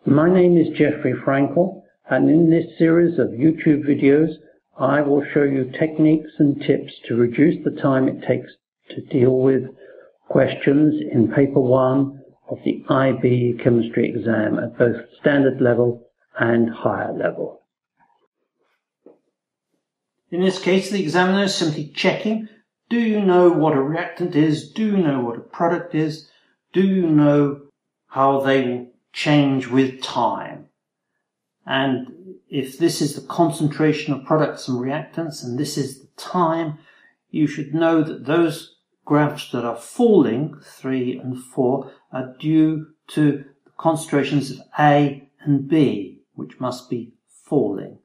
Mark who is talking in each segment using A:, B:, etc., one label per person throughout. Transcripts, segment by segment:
A: My name is Jeffrey Frankel, and in this series of YouTube videos I will show you techniques and tips to reduce the time it takes to deal with questions in paper 1 of the IB chemistry exam at both standard level and higher level.
B: In this case, the examiner is simply checking, do you know what a reactant is? Do you know what a product is? Do you know how they will change with time? And if this is the concentration of products and reactants and this is the time, you should know that those graphs that are falling, 3 and 4, are due to the concentrations of A and B, which must be falling.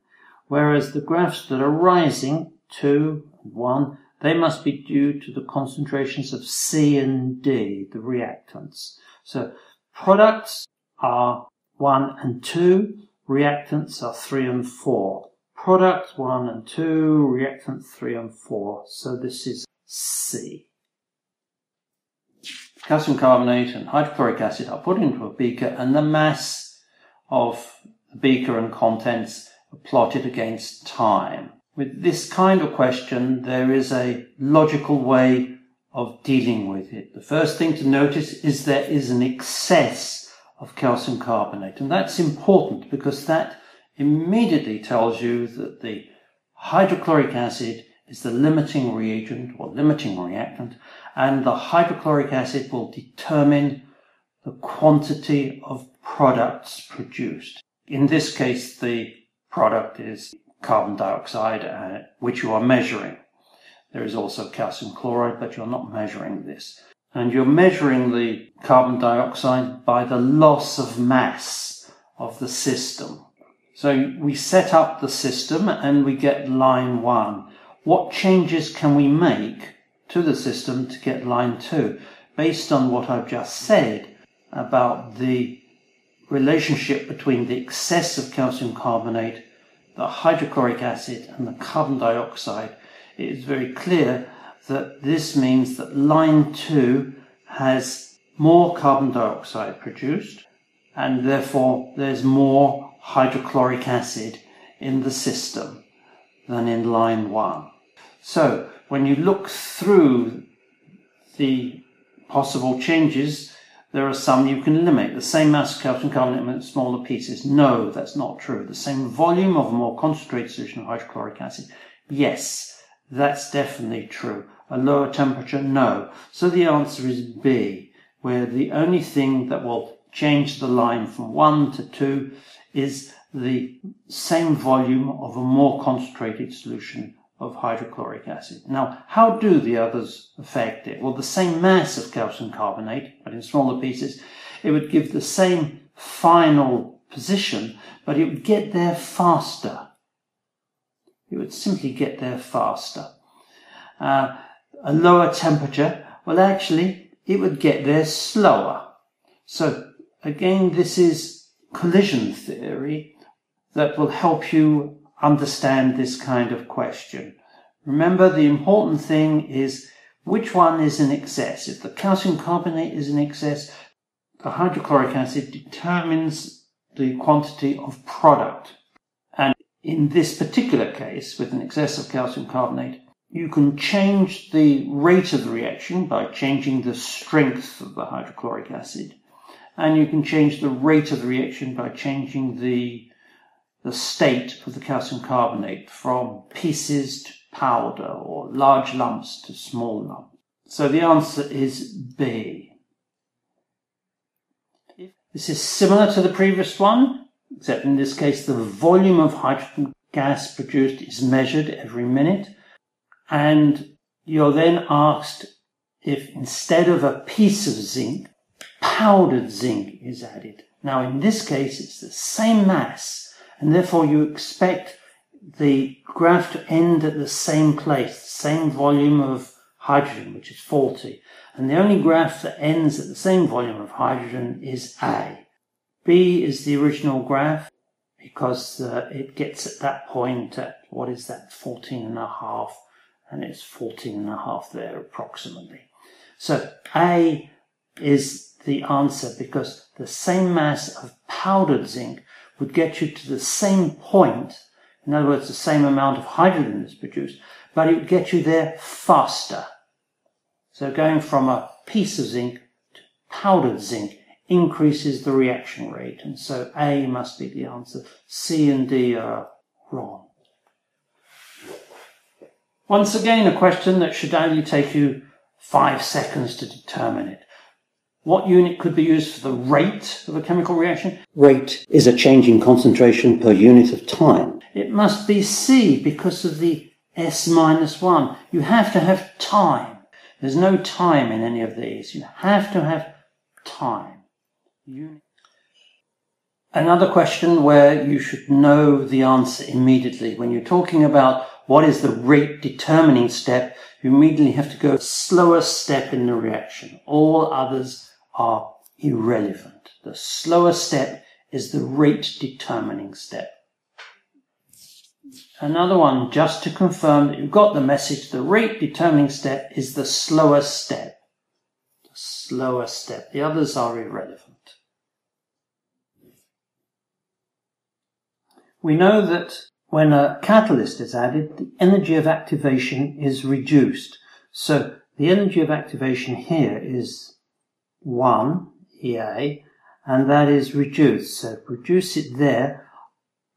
B: Whereas the graphs that are rising, 2 and 1, they must be due to the concentrations of C and D, the reactants. So products are 1 and 2, reactants are 3 and 4. Product 1 and 2, reactant 3 and 4. So this is C. Calcium carbonate and hydrochloric acid are put into a beaker, and the mass of the beaker and contents are plotted against time. With this kind of question, there is a logical way of dealing with it. The first thing to notice is there is an excess of calcium carbonate, and that's important because that immediately tells you that the hydrochloric acid is the limiting reagent or limiting reactant, and the hydrochloric acid will determine the quantity of products produced. In this case, the product is carbon dioxide, which you are measuring. There is also calcium chloride, but you're not measuring this. And you're measuring the carbon dioxide by the loss of mass of the system. So we set up the system and we get line 1. What changes can we make to the system to get line 2? Based on what I've just said about the relationship between the excess of calcium carbonate, the hydrochloric acid and the carbon dioxide, it is very clear that this means that line 2 has more carbon dioxide produced, and therefore there's more hydrochloric acid in the system than in line 1. So when you look through the possible changes, there are some you can eliminate. The same mass of calcium carbonate in smaller pieces. No, that's not true. The same volume of a more concentrated solution of hydrochloric acid. Yes, that's definitely true. A lower temperature? No. So the answer is B, where the only thing that will change the line from 1 to 2 is the same volume of a more concentrated solution of hydrochloric acid. Now, how do the others affect it? Well, the same mass of calcium carbonate, but in smaller pieces, it would give the same final position, but it would get there faster. It would simply get there faster. A lower temperature, well, actually, it would get there slower. So, again, this is collision theory that will help you understand this kind of question. Remember, the important thing is which one is in excess. If the calcium carbonate is in excess, the hydrochloric acid determines the quantity of product. And in this particular case, with an excess of calcium carbonate, you can change the rate of the reaction by changing the strength of the hydrochloric acid. And you can change the rate of the reaction by changing the state of the calcium carbonate from pieces to powder or large lumps to small lumps. So the answer is B. This is similar to the previous one, except in this case the volume of hydrogen gas produced is measured every minute, and you're then asked if instead of a piece of zinc, powdered zinc is added. Now in this case it's the same mass, and therefore you expect the graph to end at the same place, the same volume of hydrogen, which is 40. And the only graph that ends at the same volume of hydrogen is A. B is the original graph because it gets at that point at, what is that, 14.5, and it's 14.5 there approximately. So A is the answer, because the same mass of powdered zinc would get you to the same point. In other words, the same amount of hydrogen is produced, but it would get you there faster. So going from a piece of zinc to powdered zinc increases the reaction rate, and so A must be the answer. C and D are wrong. Once again, a question that should only take you 5 seconds to determine it. What unit could be used for the rate of a chemical reaction?
C: Rate is a change in concentration per unit of time.
B: It must be C because of the S-1. You have to have time. There's no time in any of these. You have to have time. Another question where you should know the answer immediately. When you're talking about what is the rate determining step, you immediately have to go a slower step in the reaction. All others are irrelevant. The slower step is the rate determining step. Another one, just to confirm that you've got the message, the rate determining step is the slower step. The slower step. The others are irrelevant. We know that when a catalyst is added, the energy of activation is reduced. So the energy of activation here is 1, EA, and that is reduced. So reduce it there.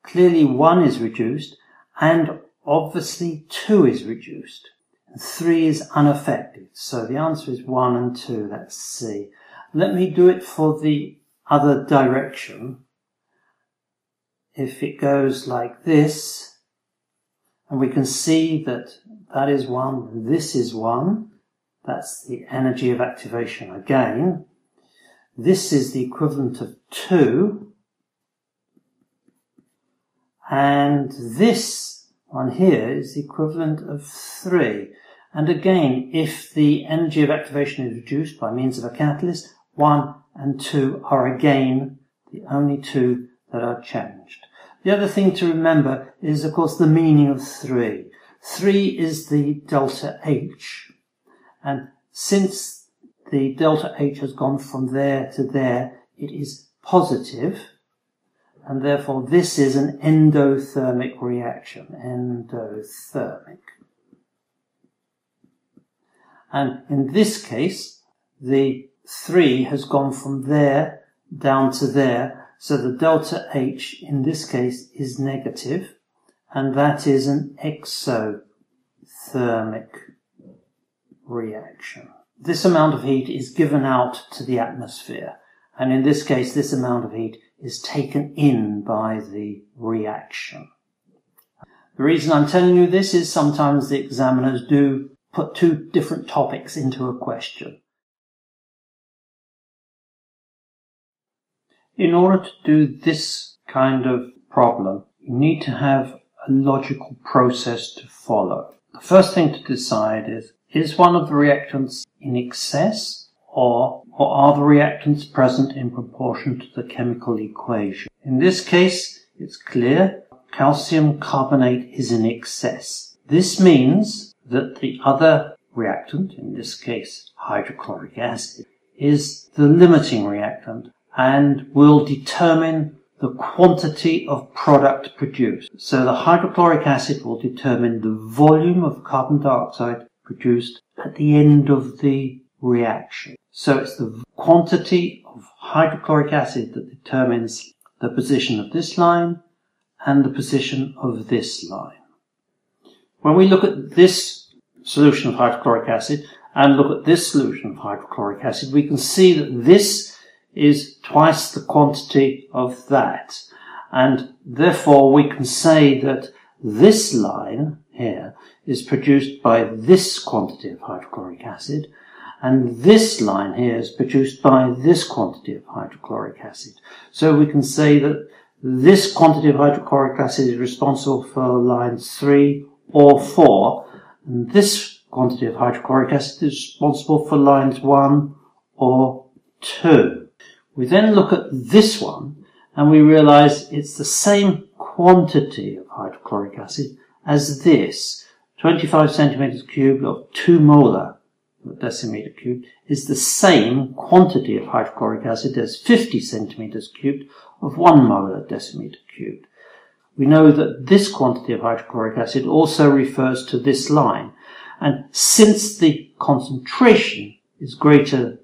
B: Clearly 1 is reduced, and obviously 2 is reduced. And 3 is unaffected. So the answer is 1 and 2. That's C. Let me do it for the other direction. If it goes like this, and we can see that that is 1, this is 1, that's the energy of activation again. This is the equivalent of 2, and this one here is the equivalent of 3. And again, if the energy of activation is reduced by means of a catalyst, 1 and 2 are again the only two that are changed. The other thing to remember is, of course, the meaning of 3. 3 is the delta H. And since the delta H has gone from there to there, it is positive. And therefore, this is an endothermic reaction. Endothermic. And in this case, the 3 has gone from there down to there. So the delta H in this case is negative, and that is an exothermic reaction. This amount of heat is given out to the atmosphere, and in this case this amount of heat is taken in by the reaction. The reason I'm telling you this is sometimes the examiners do put 2 different topics into a question. In order to do this kind of problem, you need to have a logical process to follow. The first thing to decide is one of the reactants in excess, or are the reactants present in proportion to the chemical equation? In this case, it's clear calcium carbonate is in excess. This means that the other reactant, in this case hydrochloric acid, is the limiting reactant and will determine the quantity of product produced. So the hydrochloric acid will determine the volume of carbon dioxide produced at the end of the reaction. So it's the quantity of hydrochloric acid that determines the position of this line and the position of this line. When we look at this solution of hydrochloric acid and look at this solution of hydrochloric acid, we can see that this is twice the quantity of that. And therefore we can say that this line here is produced by this quantity of hydrochloric acid, and this line here is produced by this quantity of hydrochloric acid. So we can say that this quantity of hydrochloric acid is responsible for lines 3 or 4, and this quantity of hydrochloric acid is responsible for lines 1 or 2. We then look at this one and we realize it's the same quantity of hydrochloric acid as this, 25 centimeters cubed of 2 molar per decimeter cubed is the same quantity of hydrochloric acid as 50 centimeters cubed of 1 molar decimeter cubed. We know that this quantity of hydrochloric acid also refers to this line, and since the concentration is greater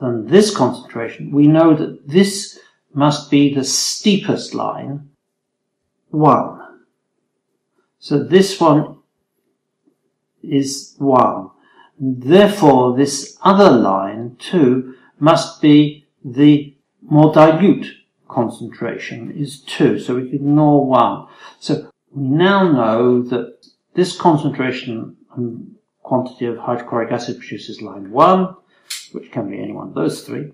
B: than this concentration, we know that this must be the steepest line, 1. So this one is 1. And therefore, this other line, 2, must be the more dilute concentration, is 2. So we can ignore 1. So we now know that this concentration and quantity of hydrochloric acid produces line 1, which can be any one of those 3.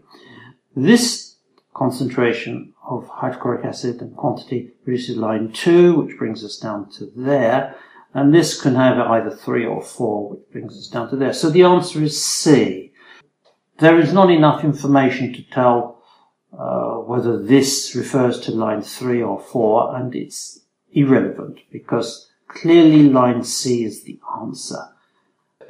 B: This concentration of hydrochloric acid and quantity produces line 2, which brings us down to there. And this can have either 3 or 4, which brings us down to there. So the answer is C. There is not enough information to tell whether this refers to line 3 or 4, and it's irrelevant because clearly line C is the answer.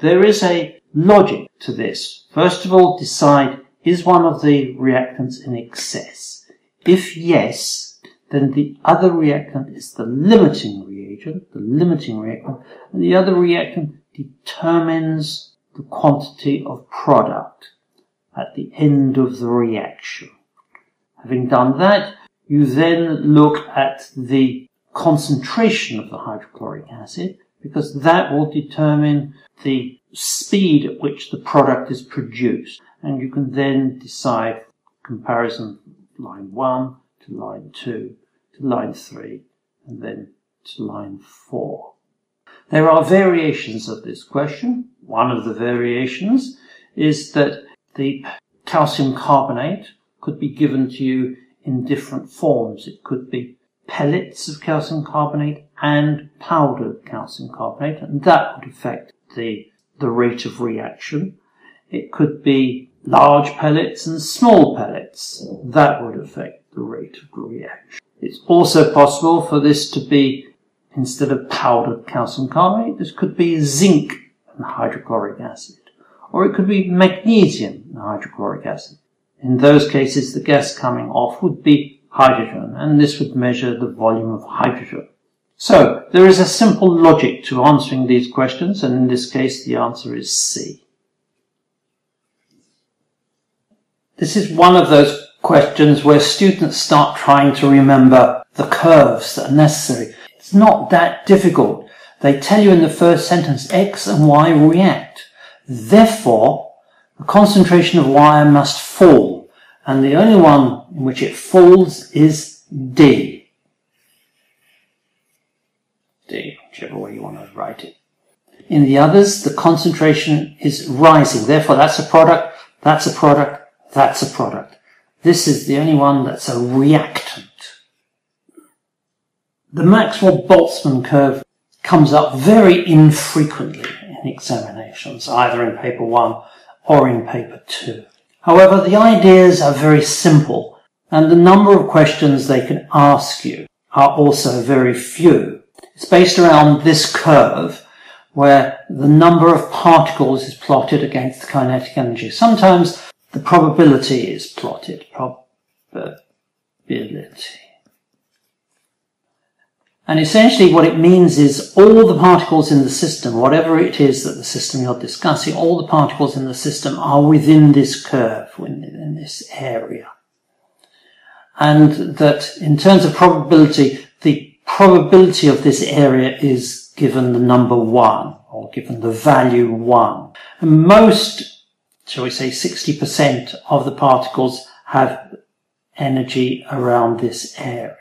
B: There is a logic to this. First of all, decide, is one of the reactants in excess? If yes, then the other reactant is the limiting reagent, and the other reactant determines the quantity of product at the end of the reaction. Having done that, you then look at the concentration of the hydrochloric acid, because that will determine the speed at which the product is produced. And you can then decide comparison line 1 to line 2 to line 3 and then to line 4. There are variations of this question. One of the variations is that the calcium carbonate could be given to you in different forms. It could be pellets of calcium carbonate and powdered calcium carbonate, and that would affect the rate of reaction. It could be large pellets and small pellets. That would affect the rate of reaction. It's also possible for this to be, instead of powdered calcium carbonate, this could be zinc and hydrochloric acid, or it could be magnesium and hydrochloric acid. In those cases, the gas coming off would be hydrogen, and this would measure the volume of hydrogen. So, there is a simple logic to answering these questions, and in this case, the answer is C. This is one of those questions where students start trying to remember the curves that are necessary. It's not that difficult. They tell you in the first sentence, X and Y react. Therefore, the concentration of Y must fall, and the only one in which it falls is D. D, whichever way you want to write it. In the others, the concentration is rising. Therefore, that's a product, that's a product, that's a product. This is the only one that's a reactant. The Maxwell-Boltzmann curve comes up very infrequently in examinations, either in paper 1 or in paper 2. However, the ideas are very simple, and the number of questions they can ask you are also very few. It's based around this curve, where the number of particles is plotted against the kinetic energy. Sometimes the probability is plotted. Probability. And essentially what it means is all the particles in the system, whatever it is that the system you're discussing, all the particles in the system are within this curve, within this area. And that in terms of probability, the probability of this area is given the number 1, or given the value 1. And most, shall we say 60% of the particles have energy around this area.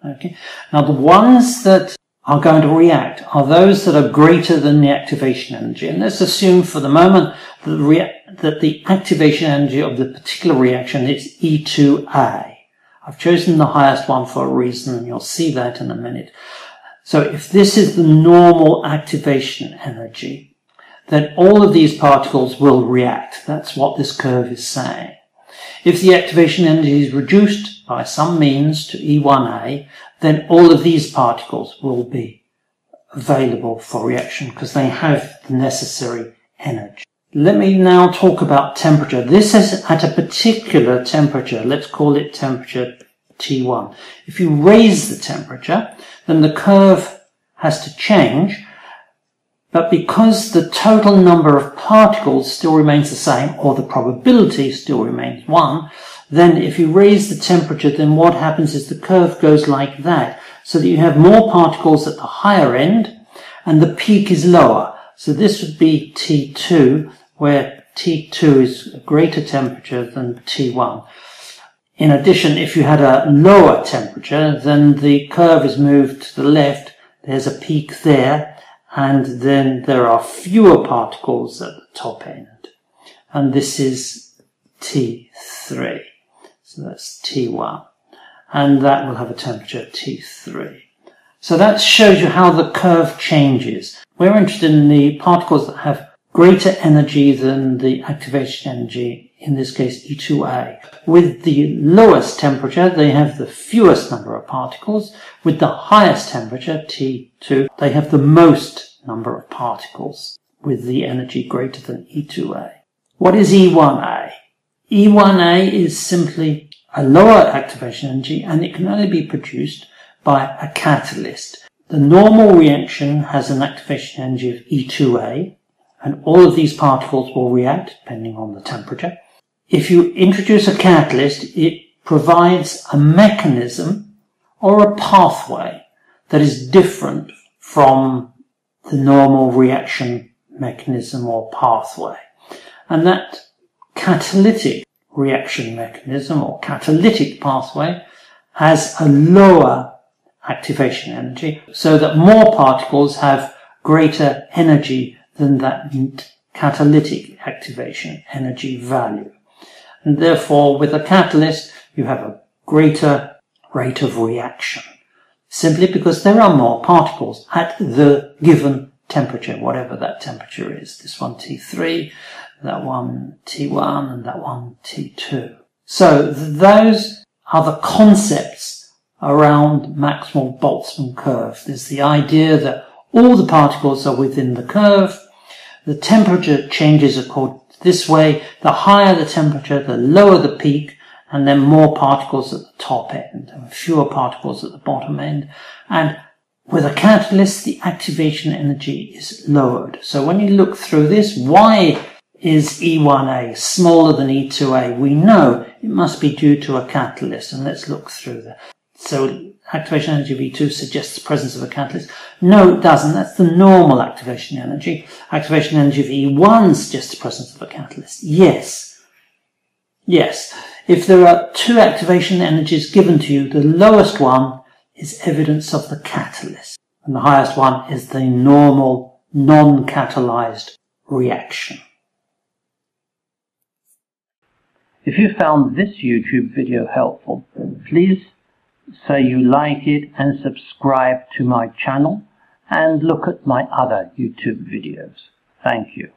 B: Okay. Now the ones that are going to react are those that are greater than the activation energy. And let's assume for the moment that the activation energy of the particular reaction is E2A. I've chosen the highest one for a reason, and you'll see that in a minute. So if this is the normal activation energy, then all of these particles will react. That's what this curve is saying. If the activation energy is reduced by some means to E1A, then all of these particles will be available for reaction because they have the necessary energy. Let me now talk about temperature. This is at a particular temperature. Let's call it temperature T1. If you raise the temperature, then the curve has to change, but because the total number of particles still remains the same, or the probability still remains 1, then if you raise the temperature, then what happens is the curve goes like that, so that you have more particles at the higher end, and the peak is lower. So this would be T2, where T2 is a greater temperature than T1. In addition, if you had a lower temperature, then the curve is moved to the left. There's a peak there, and then there are fewer particles at the top end. And this is T3. So that's T1. And that will have a temperature T3. So that shows you how the curve changes. We're interested in the particles that have greater energy than the activation energy, in this case E2A. With the lowest temperature, they have the fewest number of particles. With the highest temperature, T2, they have the most number of particles with the energy greater than E2A. What is E1A? E1A is simply a lower activation energy, and it can only be produced by a catalyst. The normal reaction has an activation energy of E2A, and all of these particles will react depending on the temperature. If you introduce a catalyst, it provides a mechanism or a pathway that is different from the normal reaction mechanism or pathway. And that catalytic reaction mechanism or catalytic pathway has a lower activation energy, so that more particles have greater energy than that catalytic activation energy value. And therefore, with a catalyst, you have a greater rate of reaction, simply because there are more particles at the given temperature, whatever that temperature is. This one T3, that one T1, and that one T2. So those are the concepts around Maxwell-Boltzmann curve. There's the idea that all the particles are within the curve. The temperature changes according this way. The higher the temperature, the lower the peak, and then more particles at the top end and fewer particles at the bottom end. And with a catalyst, the activation energy is lowered. So when you look through this, why is E1A smaller than E2A? We know it must be due to a catalyst, and let's look through that. So activation energy of E2 suggests the presence of a catalyst. No, it doesn't. That's the normal activation energy. Activation energy of E1 suggests the presence of a catalyst. Yes. Yes. If there are two activation energies given to you, the lowest one is evidence of the catalyst, and the highest one is the normal, non-catalyzed reaction.
A: If you found this YouTube video helpful, please say you like it and subscribe to my channel, and look at my other YouTube videos. Thank you.